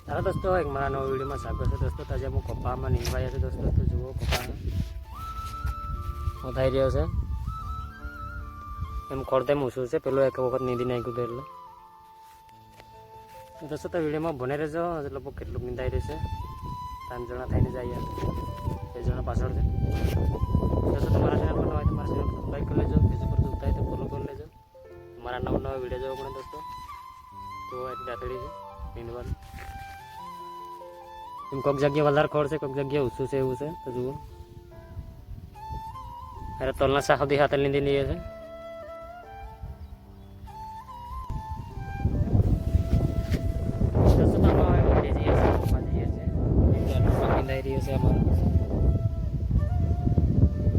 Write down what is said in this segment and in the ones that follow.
हाँ दोस्तों, एक मारा नवा वीडियो में स्वागत है दोस्तों। आज हम कपा में नींदवाया है दोस्तों। तो जुओ कपा उठाई रह्यो છે एम खड़ते मूसू से पेलो एक वक्त नींदी नहीं कूदे એટલે दोस्तों तो वीडियो में बने रहो। लगभग કેટલું નીંદાઈ રહેશે टाइम जणा થઈને જાય એ જણા પાછળ છે दोस्तों। તમારા ચેનલ પર નવા હોય તો મારા ચેનલ સબસ્ક્રાઇબ કરી લેજો, ફેસબુક પર જોતા હોય તો ફોલો કરી લેજો। મારા નવા વીડિયો જોવા પડે दोस्तों। તો એક દાતડી છે નીંદવાનું એમ કોઈક જગ્યાએ વધારે ખોડ છે, કોઈક જગ્યાએ ઊંચું છે એવું છે। તો જુઓ અરે તલના શાહ સુધી હાથે લીંદી લઈએ છે।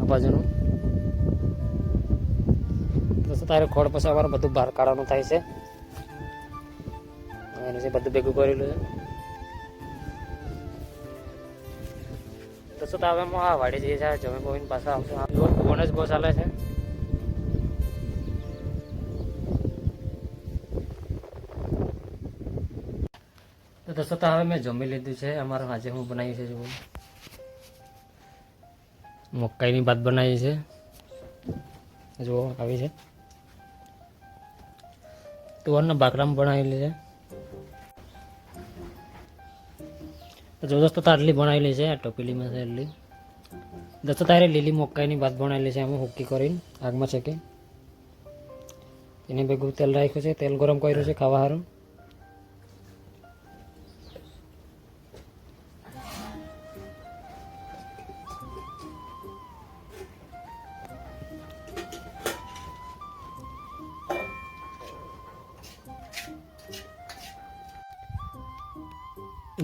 બાજુનું તો તારે ખોડ પછી અમારે બધું બહાર કાઢવાનું થાય છે। એનું છે બધું ભેગું કરેલું છે। તો હવે આ વાડી જઈએ છે જમે બોઈને પાછા આવશું। ફોન જ બહુ ચાલે છે। તો દોસ્તો હવે મેં જમી લીધું છે। અમારે આજે હું બનાવી છે જુઓ મકાઈની ભાત બનાવી છે જુઓ આવી છે। તુવરના બાકરામાં બનાવેલી છે। તો જો દોસ્તો આટલી બનાવેલી છે આ ટોપલીમાં છે એટલી। દોસ્તો તારે લીલી મકાઈની ભાત બનાવેલી છે આમાં હુક્કી કરીને આગમાં છે કે એની ભેગું તેલ રાખ્યું છે, તેલ ગરમ કર્યું છે ખાવા સારું।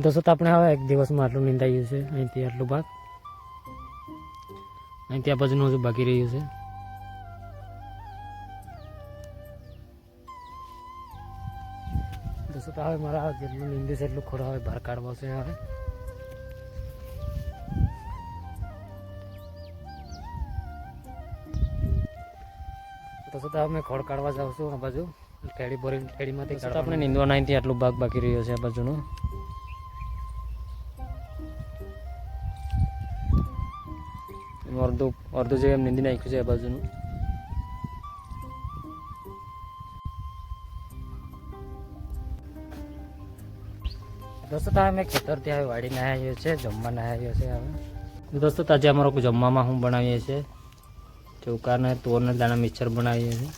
दोस्तों तो આપણે હવે એક દિવસમાં આટલું નીંદાઈ ગયું છે। અહીંથી આટલું ભાગ અહીંથી આ બાજુનું હજુ બાકી રહ્યું છે। दोस्तों તો હવે મારા જેટલું નીંદે છે એટલું ખોરા હવે બહાર કાઢવો છે હવે। दोस्तों તો અમે ખોડ કાઢવા જાઉં છું આ બાજુ ઠેડી ભરી ઠેડીમાંથી કાઢવા। આપણે નીંદવાના અહીંથી આટલું ભાગ બાકી રહ્યો છે આ બાજુનું। અડધું જે એમ નીંદી નાખ્યું છે આ બાજુનું। દોસ્તો તો અમે ખેતરથી હવે વાડી નાહ્યો છે, જમવા નાહ્યો છે હવે। દોસ્તો આજે અમારો જમવામાં હું બનાવીએ છીએ ચોખા ને તુવરના દાણા મિક્સર બનાવીએ છીએ।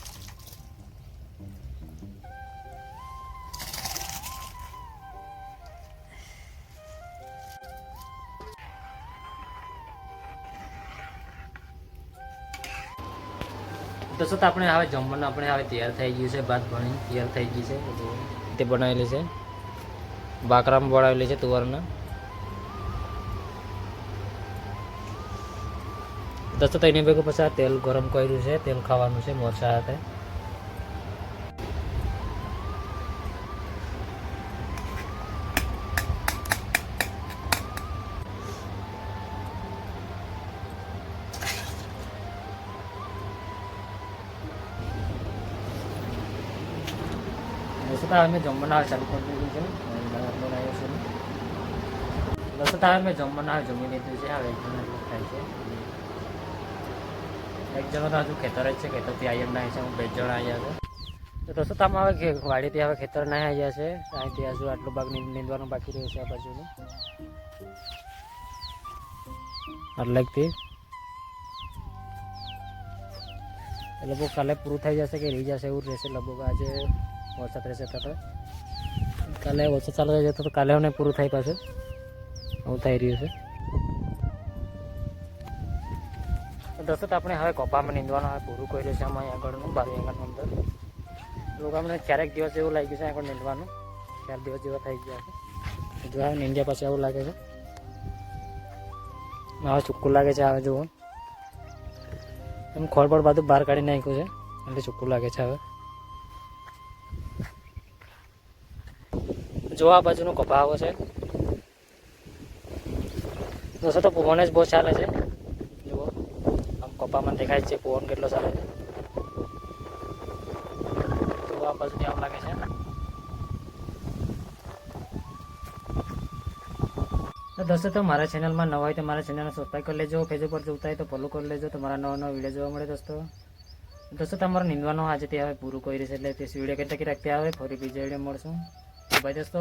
दोस्तों तो આપણે હવે જમવાનું આપણે હવે તૈયાર થઈ ગયું છે। ભાત બની તૈયાર થઈ ગઈ છે તે બનાવેલી છે બાકરામાં બનાવેલી છે તુવરના। दोस्तों તો એની ભેગું પછી તેલ ગરમ કર્યું છે, તેલ ખાવાનું છે મરચાં સાથે। दोस्तों અમે જમવાના ચાલુ કરી દીધું છે બનાવ્યો છે। दोस्तों અમે જમવાના જમી લીધું છે। હવે એક જણ થાય છે, એક જણો તો હજુ ખેતર જ છે, ખેતરથી આવી ના છે, હું 2 જણ આવ્યા છે। તો दोस्तों તમે હવે વાડીથી હવે ખેતર ના આવ્યા છે, અહીંથી હજુ આટલો ભાગ નીંદવાનું બાકી રહ્યું છે આ બાજુનું આટલેકથી। લગભગ કાલે પૂરું થઈ જશે કે રહી જશે એવું રહેશે લગભગ। આજે વરસાદ રહેશે તો કાલે વરસાદ ચાલુ થઈ જતો તો કાલે અમને પૂરું થાય પાછું આવું થઈ રહ્યું છે। दोस्तों तो આપણે હવે કપામાં નીંદવાનું હવે પૂરું કર્યું છે અમે આગળનું 12 આંગણની અંદર। લોકો અમને 4 દિવસ એવું લાગ્યું છે આગળ નીંદવાનું, 4 દિવસ જેવા થઈ ગયા છે। જો હવે નીંદ્યા પછી એવું લાગે છે, હવે ચૂક્કું લાગે છે। હવે જુઓ એમ ખોળ પર બધું બહાર કાઢી નાખ્યું છે એટલે ચૂક્કું લાગે છે હવે। જો આ બાજુનો કપા આવો છે दोस्तों તો પવન જ બહુ ચાલે છે જુઓ આમ કપામાં દેખાય છે પવન કેટલો ચાલે છે। જો આ બાજુથી આમ લાગે છે। તો દોસ્તો તો મારા ચેનલમાં નવા હોય તો મારા ચેનલને સબસ્ક્રાઈબ કરી લેજો, ફેસબુક પર જોતા હોય તો ફોલો કરી લેજો, તો મારા નવા વિડીયો જોવા મળે દોસ્તો તમારો નીંદવાનો આજે તે હવે પૂરું કરી છે, એટલે તે વિડીયો કેટલા કે આવે ફરી બીજા વિડીયો મળશું. બાય દોસ્તો.